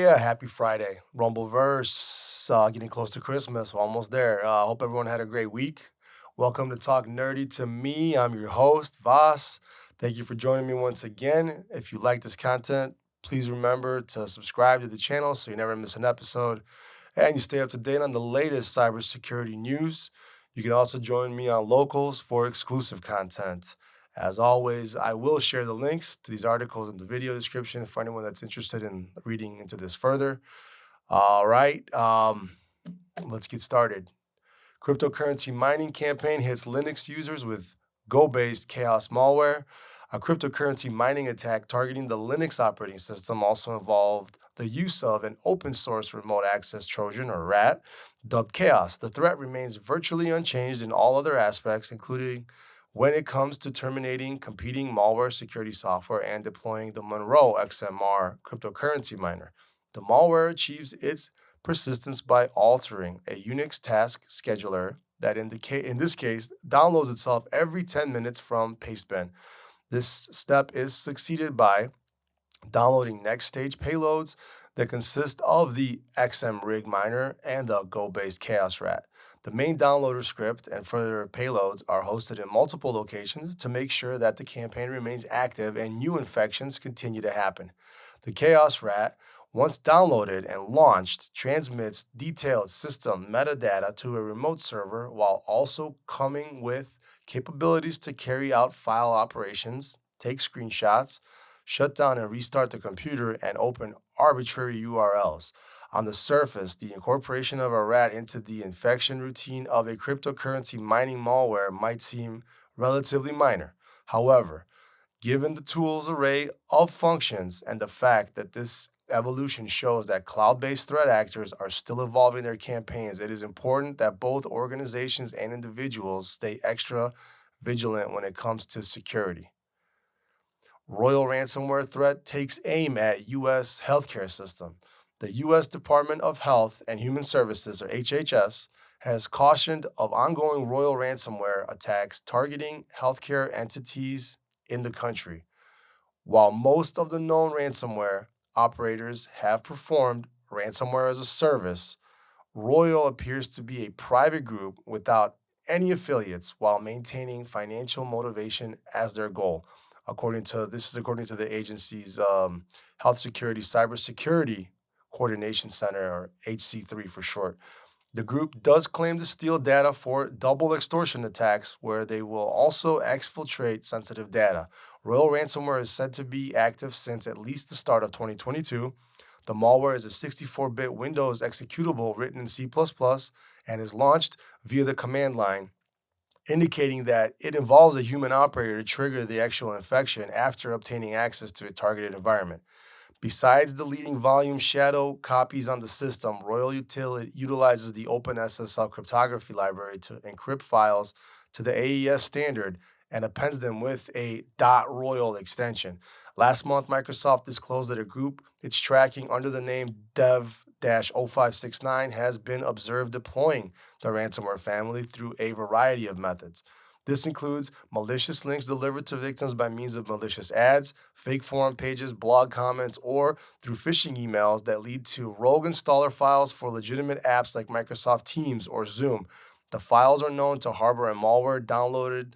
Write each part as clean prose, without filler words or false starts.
yeah, happy Friday. Rumbleverse, getting close to Christmas. We're almost there. Hope everyone had a great week. Welcome to Talk Nerdy to Me. I'm your host, Vas. Thank you for joining me once again. If you like this content, please remember to subscribe to the channel so you never miss an episode and you stay up to date on the latest cybersecurity news. You can also join me on Locals for exclusive content. As always, I will share the links to these articles in the video description for anyone that's interested in reading into this further. All right, let's get started. Cryptocurrency mining campaign hits Linux users with Go-based chaos malware. A cryptocurrency mining attack targeting the Linux operating system also involved the use of an open source remote access Trojan or RAT, dubbed Chaos. The threat remains virtually unchanged in all other aspects, including when it comes to terminating competing malware security software and deploying the Monroe XMR cryptocurrency miner. The malware achieves its persistence by altering a Unix task scheduler that in this case downloads itself every 10 minutes from pastebin. This step is succeeded by downloading next stage payloads that consist of the XMRig miner and the Go-based Chaos Rat. The main downloader script and further payloads are hosted in multiple locations to make sure that the campaign remains active and new infections continue to happen. The Chaos Rat, once downloaded and launched, transmits detailed system metadata to a remote server while also coming with capabilities to carry out file operations, take screenshots, shut down and restart the computer, and open arbitrary URLs. On the surface, the incorporation of a rat into the infection routine of a cryptocurrency mining malware might seem relatively minor. However, given the tool's array of functions and the fact that this evolution shows that cloud-based threat actors are still evolving their campaigns, it is important that both organizations and individuals stay extra vigilant when it comes to security. Royal ransomware threat takes aim at U.S. healthcare system. The U.S. Department of Health and Human Services, or HHS, has cautioned of ongoing royal ransomware attacks targeting healthcare entities in the country. While most of the known ransomware operators have performed ransomware as a service, Royal appears to be a private group without any affiliates while maintaining financial motivation as their goal. According to the agency's Health Security Cybersecurity Coordination Center, or HC3 for short. The group does claim to steal data for double extortion attacks, where they will also exfiltrate sensitive data. Royal ransomware is said to be active since at least the start of 2022. The malware is a 64-bit Windows executable written in C++ and is launched via the command line, indicating that it involves a human operator to trigger the actual infection after obtaining access to a targeted environment. Besides deleting volume shadow copies on the system, Royal utilizes the OpenSSL cryptography library to encrypt files to the AES standard and appends them with a .royal extension. Last month, Microsoft disclosed that a group it's tracking under the name dev-0569 has been observed deploying the ransomware family through a variety of methods. This includes malicious links delivered to victims by means of malicious ads, fake forum pages, blog comments, or through phishing emails that lead to rogue installer files for legitimate apps like Microsoft Teams or Zoom. The files are known to harbor a malware downloader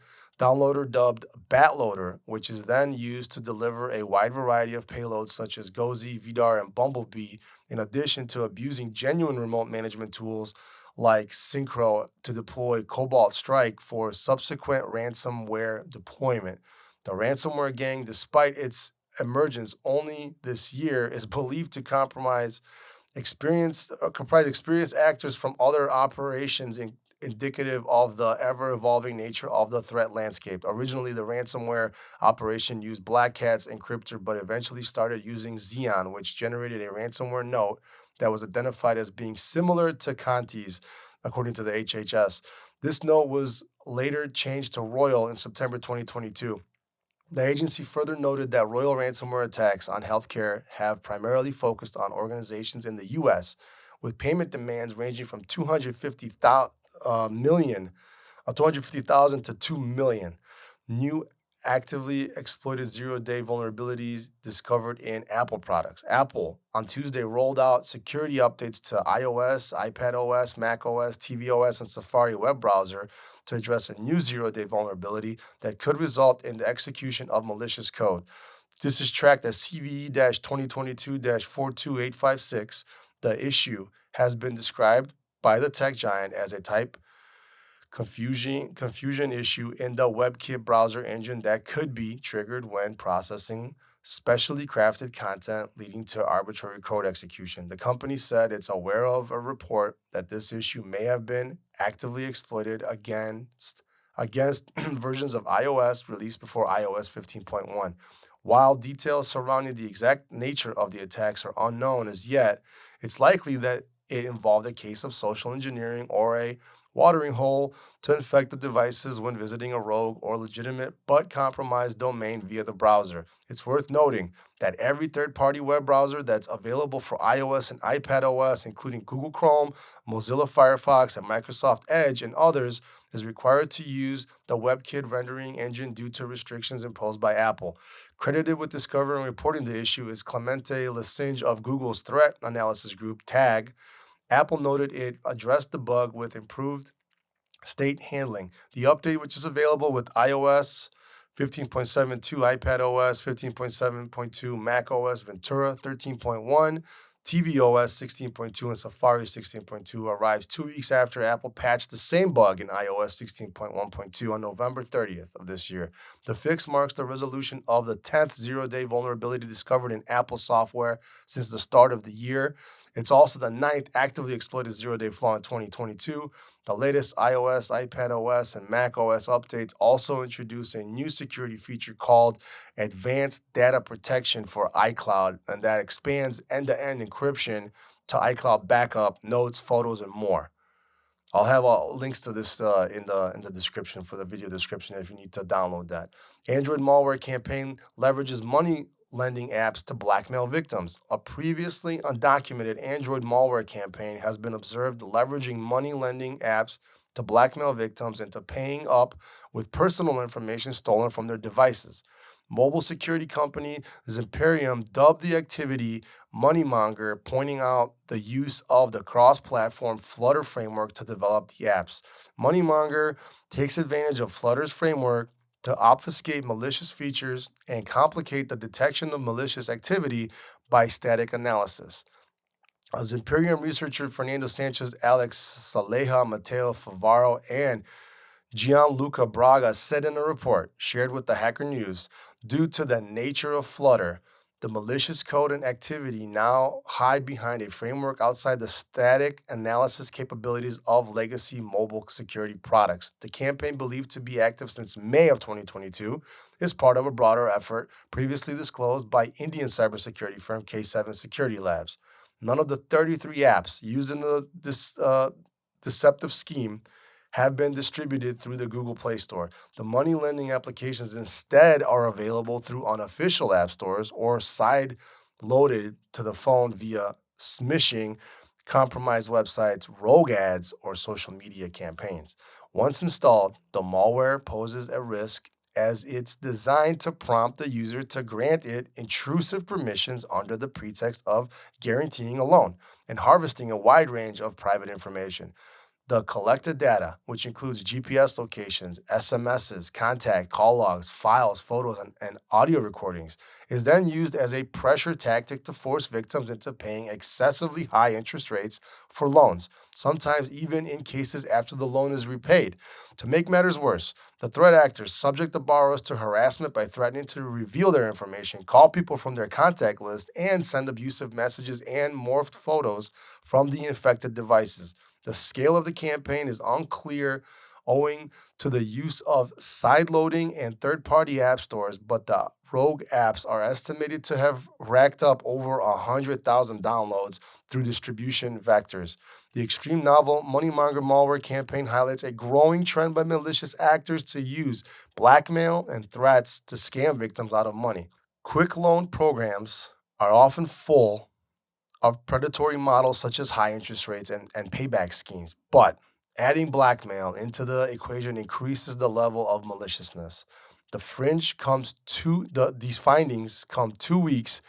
dubbed Batloader, which is then used to deliver a wide variety of payloads such as Gozi, Vidar, and Bumblebee, in addition to abusing genuine remote management tools like Synchro to deploy Cobalt Strike for subsequent ransomware deployment. The ransomware gang, despite its emergence only this year, is believed to comprise experienced actors from other operations indicative of the ever-evolving nature of the threat landscape. Originally, the ransomware operation used Black Cat's encryptor, but eventually started using Xeon, which generated a ransomware note that was identified as being similar to Conti's, according to the HHS. This note was later changed to Royal in September 2022. The agency further noted that Royal ransomware attacks on healthcare have primarily focused on organizations in the U.S., with payment demands ranging from 250,000 to 2 million. New actively exploited zero-day vulnerabilities discovered in Apple products. Apple on Tuesday rolled out security updates to iOS, iPadOS, macOS, tvOS, and Safari web browser to address a new zero-day vulnerability that could result in the execution of malicious code. This is tracked as CVE-2022-42856. The issue has been described by the tech giant as a type confusion issue in the WebKit browser engine that could be triggered when processing specially crafted content, leading to arbitrary code execution. The company said it's aware of a report that this issue may have been actively exploited against versions of iOS released before iOS 15.1. While details surrounding the exact nature of the attacks are unknown as yet, it's likely that it involved a case of social engineering or a watering hole to infect the devices when visiting a rogue or legitimate but compromised domain via the browser. It's worth noting that every third-party web browser that's available for iOS and iPadOS, including Google Chrome, Mozilla Firefox, and Microsoft Edge, and others, is required to use the WebKit rendering engine due to restrictions imposed by Apple. Credited with discovering and reporting the issue is Clemente Lesinge of Google's threat analysis group, TAG. Apple noted it addressed the bug with improved state handling. The update, which is available with iOS 15.72, iPadOS 15.7.2, macOS Ventura 13.1, tvOS 16.2, and Safari 16.2, arrives 2 weeks after Apple patched the same bug in iOS 16.1.2 on November 30th of this year. The fix marks the resolution of the 10th zero-day vulnerability discovered in Apple software since the start of the year. It's also the 9th actively exploited zero-day flaw in 2022. The latest iOS, iPadOS, and macOS updates also introduce a new security feature called Advanced Data Protection for iCloud, and that expands end-to-end encryption to iCloud backup, notes, photos, and more. I'll have links to this in the description for the video description if you need to download that. Android malware campaign leverages money lending apps to blackmail victims. A previously undocumented Android malware campaign has been observed leveraging money lending apps to blackmail victims into paying up with personal information stolen from their devices. Mobile security company Zimperium dubbed the activity moneymonger, pointing out the use of the cross-platform Flutter framework to develop the apps. Moneymonger takes advantage of Flutter's framework to obfuscate malicious features and complicate the detection of malicious activity by static analysis. As Imperium researcher Fernando Sanchez, Alex Saleha, Mateo Favaro, and Gianluca Braga said in a report shared with the Hacker News, due to the nature of Flutter, the malicious code and activity now hide behind a framework outside the static analysis capabilities of legacy mobile security products. The campaign, believed to be active since May of 2022, is part of a broader effort previously disclosed by Indian cybersecurity firm K7 Security Labs. None of the 33 apps used in this deceptive scheme have been distributed through the Google Play Store. The money lending applications instead are available through unofficial app stores or side-loaded to the phone via smishing, compromised websites, rogue ads, or social media campaigns. Once installed, the malware poses a risk as it's designed to prompt the user to grant it intrusive permissions under the pretext of guaranteeing a loan and harvesting a wide range of private information. The collected data, which includes GPS locations, SMSs, contact, call logs, files, photos, and audio recordings, is then used as a pressure tactic to force victims into paying excessively high interest rates for loans, sometimes even in cases after the loan is repaid. To make matters worse, the threat actors subject the borrowers to harassment by threatening to reveal their information, call people from their contact list, and send abusive messages and morphed photos from the infected devices. The scale of the campaign is unclear owing to the use of sideloading and third-party app stores, but the rogue apps are estimated to have racked up over 100,000 downloads through distribution vectors. The extreme novel moneymonger malware campaign highlights a growing trend by malicious actors to use blackmail and threats to scam victims out of money. Quick loan programs are often full of predatory models such as high interest rates and payback schemes. But adding blackmail into the equation increases the level of maliciousness. These findings come 2 weeks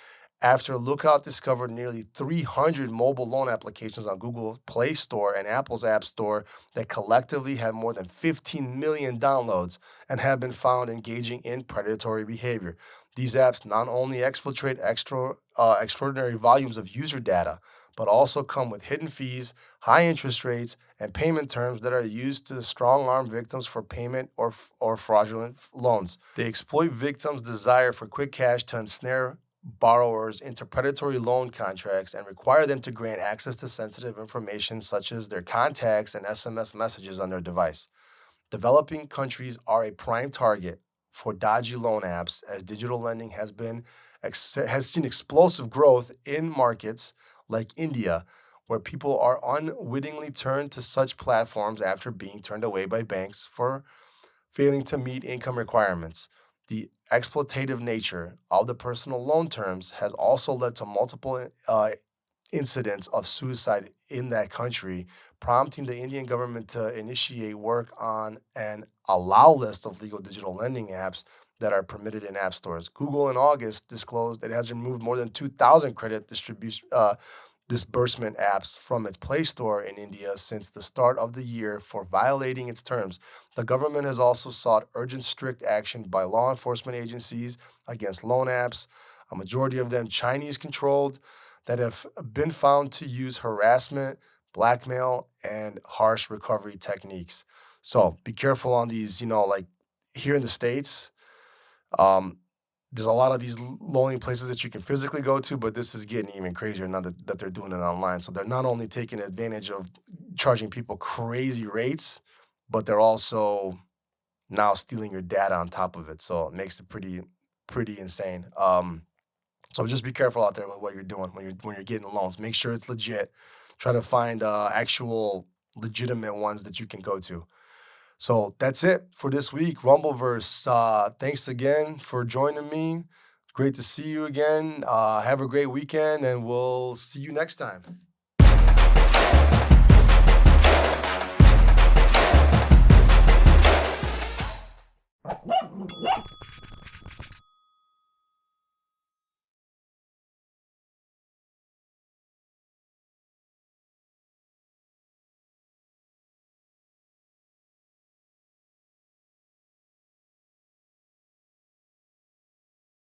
after Lookout discovered nearly 300 mobile loan applications on Google Play Store and Apple's App Store that collectively had more than 15 million downloads and have been found engaging in predatory behavior. These apps not only exfiltrate extraordinary volumes of user data, but also come with hidden fees, high interest rates, and payment terms that are used to strong arm victims for payment or fraudulent loans. They exploit victims' desire for quick cash to ensnare borrowers into predatory loan contracts and require them to grant access to sensitive information such as their contacts and SMS messages on their device. Developing countries are a prime target for dodgy loan apps as digital lending has seen explosive growth in markets like India, where people are unwittingly turned to such platforms after being turned away by banks for failing to meet income requirements. The exploitative nature of the personal loan terms has also led to multiple incidents of suicide in that country, prompting the Indian government to initiate work on an allow list of legal digital lending apps that are permitted in app stores. Google in August disclosed it has removed more than 2,000 credit disbursement apps from its Play Store in India since the start of the year for violating its terms. The government has also sought urgent strict action by law enforcement agencies against loan apps, a majority of them Chinese controlled, that have been found to use harassment, blackmail, and harsh recovery techniques. So be careful on these, like here in the States. Um, there's a lot of these loaning places that you can physically go to, but this is getting even crazier now that they're doing it online. So they're not only taking advantage of charging people crazy rates, but they're also now stealing your data on top of it. So it makes it pretty insane. So just be careful out there with what you're doing when you're getting loans. Make sure it's legit. Try to find actual legitimate ones that you can go to. So that's it for this week, Rumbleverse. Thanks again for joining me. Great to see you again. Have a great weekend, and we'll see you next time.